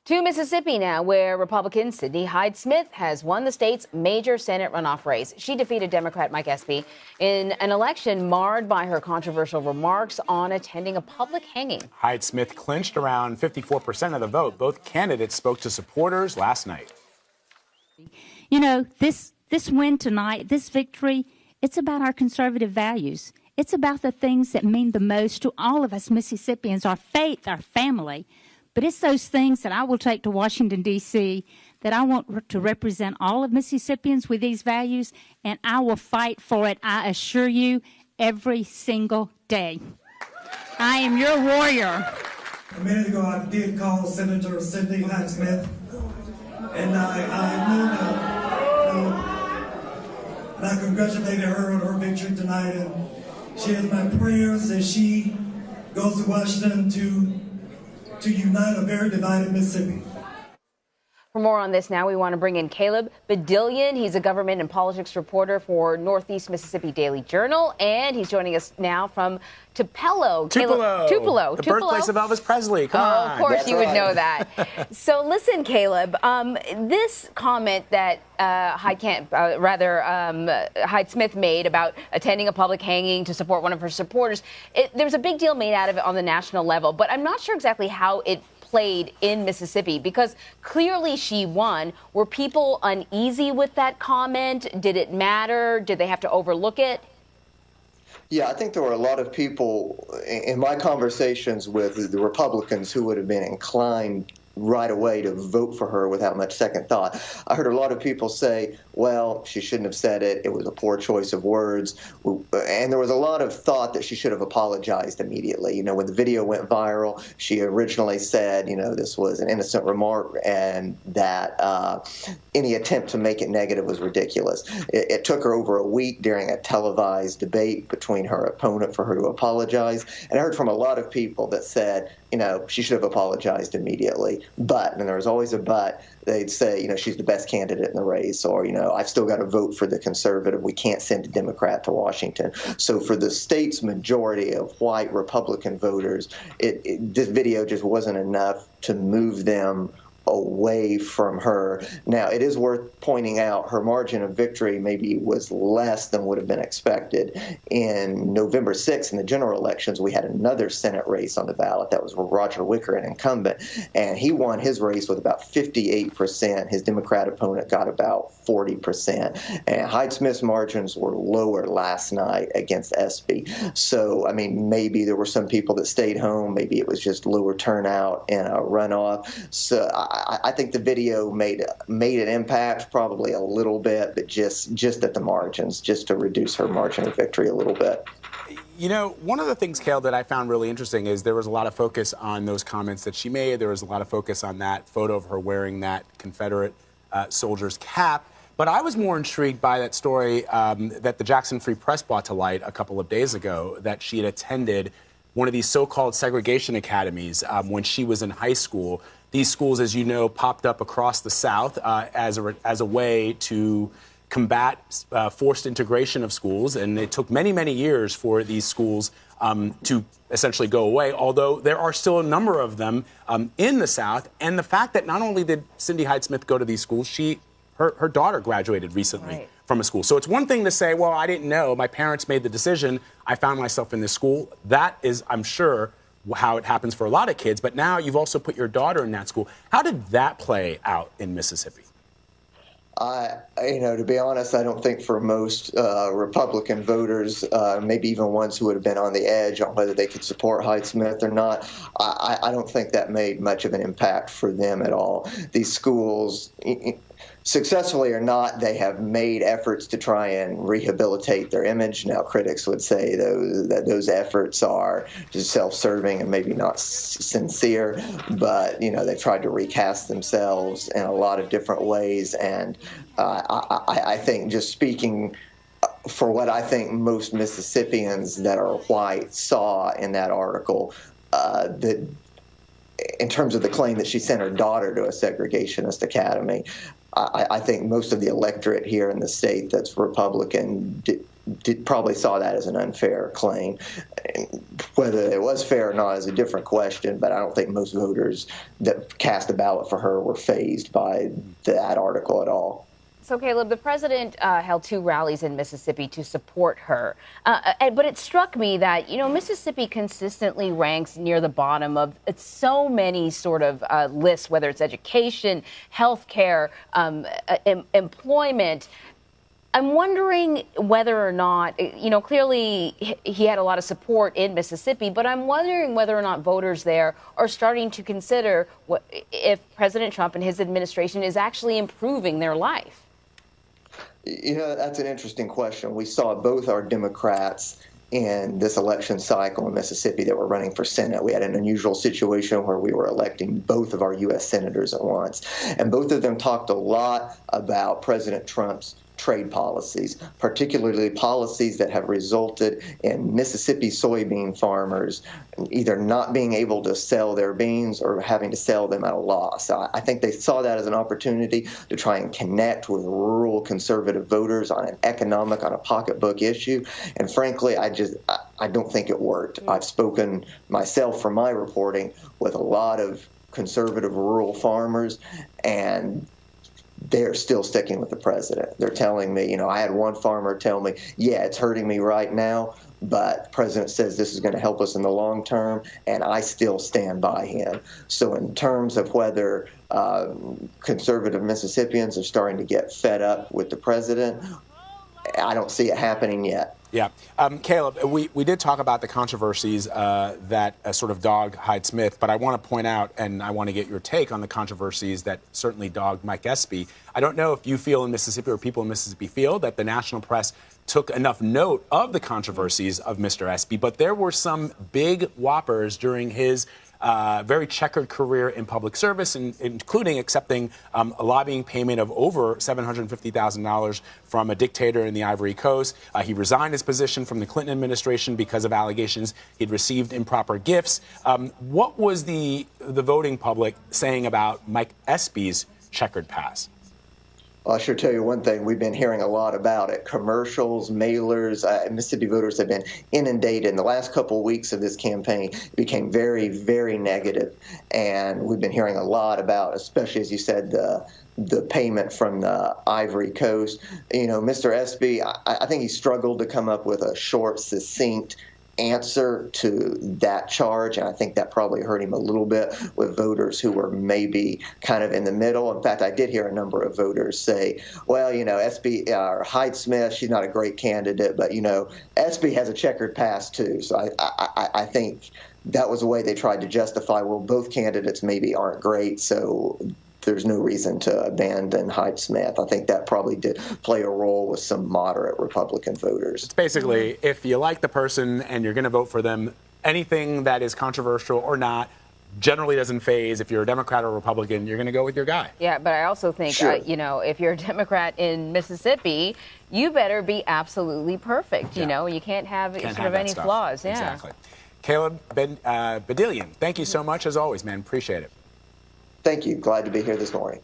To Mississippi now, where Republican Cindy Hyde-Smith has won the state's major Senate runoff race. She defeated Democrat Mike Epsy in an election marred by her controversial remarks on attending a public hanging. Hyde-Smith clinched around 54% of the vote. Both candidates spoke to supporters last night. You know, this win tonight, this victory, it's about our conservative values. It's about the things that mean the most to all of us Mississippians, our faith, our family. But it's those things that I will take to Washington, D.C., that I want to represent all of Mississippians with these values, and I will fight for it, I assure you, every single day. I am your warrior. A minute ago, I did call Senator Cindy Hyde-Smith, and I congratulated her on her victory tonight, and she has my prayers as she goes to Washington to unite a very divided Mississippi. For more on this now, we want to bring in Caleb Bedillion. He's a government and politics reporter for Northeast Mississippi Daily Journal, and he's joining us now from Tupelo. Tupelo. Tupelo. The birthplace of Elvis Presley. Come on. Of course, That's you would right. know that. So listen, Caleb, this comment that Hyde-Smith made about attending a public hanging to support one of her supporters, there was a big deal made out of it on the national level, but I'm not sure exactly how it played in Mississippi, because clearly she won. Were people uneasy with that comment? Did it matter? Did they have to overlook it? Yeah, I think there were a lot of people in my conversations with the Republicans who would have been inclined right away to vote for her without much second thought. I heard a lot of people say, well, she shouldn't have said it. It was a poor choice of words. And there was a lot of thought that she should have apologized immediately. You know, when the video went viral, she originally said, you know, this was an innocent remark and that any attempt to make it negative was ridiculous. It took her over a week during a televised debate between her opponent for her to apologize. And I heard from a lot of people that said, you know, she should have apologized immediately. But, and there was always a but, they'd say, you know, she's the best candidate in the race, or, you know, I've still got to vote for the conservative. We can't send a Democrat to Washington. So for the state's majority of white Republican voters, this video just wasn't enough to move them away from her. Now, it is worth pointing out her margin of victory maybe was less than would have been expected. In November 6th, in the general elections, we had another Senate race on the ballot. That was Roger Wicker, an incumbent, and he won his race with about 58%. His Democrat opponent got about 40%. And Hyde-Smith's margins were lower last night against Espy. So, I mean, maybe there were some people that stayed home. Maybe it was just lower turnout in a runoff. So I think the video made an impact, probably a little bit, but just at the margins, just to reduce her margin of victory a little bit. You know, one of the things, Cale, that I found really interesting is there was a lot of focus on those comments that she made. There was a lot of focus on that photo of her wearing that Confederate soldier's cap. But I was more intrigued by that story that the Jackson Free Press brought to light a couple of days ago, that she had attended one of these so-called segregation academies when she was in high school. These schools, as you know, popped up across the South as a way to combat forced integration of schools. And it took many, many years for these schools to essentially go away, although there are still a number of them in the South. And the fact that not only did Cindy Hyde-Smith go to these schools, her daughter graduated recently from a school. So it's one thing to say, well, I didn't know. My parents made the decision. I found myself in this school. That is, I'm sure, how it happens for a lot of kids. But now you've also put your daughter in that school. How did that play out in Mississippi? You know, to be honest, I don't think for most Republican voters, maybe even ones who would have been on the edge on whether they could support Hyde-Smith or not, I don't think that made much of an impact for them at all. These schools, successfully or not, they have made efforts to try and rehabilitate their image. Now, critics would say that those efforts are just self-serving and maybe not sincere, but, you know, they've tried to recast themselves in a lot of different ways. And I think, just speaking for what I think most Mississippians that are white saw in that article, that in terms of the claim that she sent her daughter to a segregationist academy, I think most of the electorate here in the state that's Republican probably saw that as an unfair claim. Whether it was fair or not is a different question, but I don't think most voters that cast a ballot for her were fazed by that article at all. So, Caleb, the president held 2 rallies in Mississippi to support her. But it struck me that, Mississippi consistently ranks near the bottom of so many sort of lists, whether it's education, health care, employment. I'm wondering whether or not, clearly he had a lot of support in Mississippi, but I'm wondering whether or not voters there are starting to consider if President Trump and his administration is actually improving their life. That's an interesting question. We saw both our Democrats in this election cycle in Mississippi that were running for Senate. We had an unusual situation where we were electing both of our U.S. senators at once. And both of them talked a lot about President Trump's trade policies, particularly policies that have resulted in Mississippi soybean farmers either not being able to sell their beans or having to sell them at a loss. I think they saw that as an opportunity to try and connect with rural conservative voters on an economic, on a pocketbook issue. And frankly, I don't think it worked. I've spoken myself from my reporting with a lot of conservative rural farmers, and they're still sticking with the president. They're telling me, I had one farmer tell me, yeah, it's hurting me right now, but the president says this is going to help us in the long term, and I still stand by him. So in terms of whether conservative Mississippians are starting to get fed up with the president, I don't see it happening yet. Yeah. Caleb, we did talk about the controversies that sort of dogged Hyde-Smith, but I want to point out, and I want to get your take on the controversies that certainly dogged Mike Espy. I don't know if you feel in Mississippi or people in Mississippi feel that the national press took enough note of the controversies of Mr. Espy, but there were some big whoppers during his very checkered career in public service, including accepting a lobbying payment of over $750,000 from a dictator in the Ivory Coast. He resigned his position from the Clinton administration because of allegations he'd received improper gifts. What was the voting public saying about Mike Espy's checkered past? I'll sure tell you one thing. We've been hearing a lot about it. Commercials, mailers. Mississippi voters have been inundated. In the last couple of weeks of this campaign, it became very, very negative. And we've been hearing a lot about, especially, as you said, the payment from the Ivory Coast. Mr. Espy, I think he struggled to come up with a short, succinct answer to that charge, and I think that probably hurt him a little bit with voters who were maybe kind of in the middle. In fact, I did hear a number of voters say, well, Espy or Hyde-Smith, she's not a great candidate, but Espy has a checkered past too. So I think that was the way they tried to justify, well, both candidates maybe aren't great, so there's no reason to abandon Hyde-Smith. I think that probably did play a role with some moderate Republican voters. It's basically, if you like the person and you're going to vote for them, anything that is controversial or not generally doesn't phase. If you're a Democrat or Republican, you're going to go with your guy. Yeah, but I also think, sure. If you're a Democrat in Mississippi, you better be absolutely perfect. Yeah. You can't have any stuff. flaws. Yeah. Exactly. Caleb Bedillion, thank you so much as always, man. Appreciate it. Thank you. Glad to be here this morning.